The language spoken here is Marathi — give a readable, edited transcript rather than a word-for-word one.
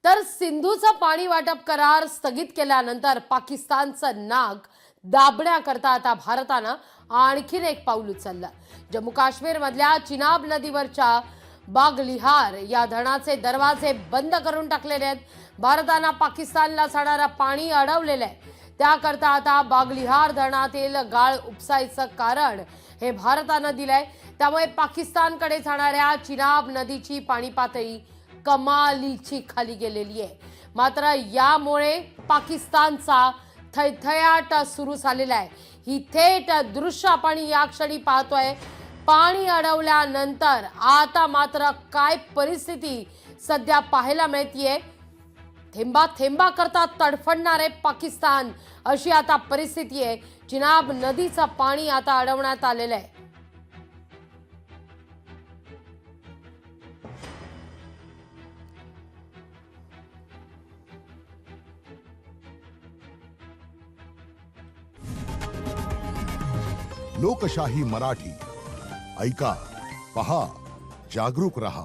तर सिंधूचा पाणी वाटप करार स्थगित केल्यानंतर पाकिस्तानचं नाक दाबण्याकरता आता भारतानं आणखीन एक पाऊल उचललं। जम्मू काश्मीर मधल्या चिनाब नदीवरच्या बागलिहार या धरणाचे दरवाजे बंद करून टाकलेले आहेत। भारतानं पाकिस्तानला जाणारं पाणी अडवलेलं आहे। त्याकरता आता बागलिहार धरणातील गाळ उपसायचं कारण हे भारतानं दिलंय। त्यामुळे पाकिस्तानकडे जाणाऱ्या चिनाब नदीची पाणी पातळी कमालीची खाली गेलेली आहे। मात्र यामुळे पाकिस्तानचा थैथयाट सुरू झालेला आहे। ही थेट दृश्य आपण या क्षणी पाहतोय। पाणी अडवल्यानंतर आता मात्र काय परिस्थिती सध्या पाहायला मिळतीये। थेंबा थेंबा करता तडफडणारे पाकिस्तान अशी आता परिस्थिती आहे। चिनाब नदीचं पाणी आता अडवण्यात आलेलं आहे। लोकशाही मराठी ऐका, पहा, जागरूक रहा।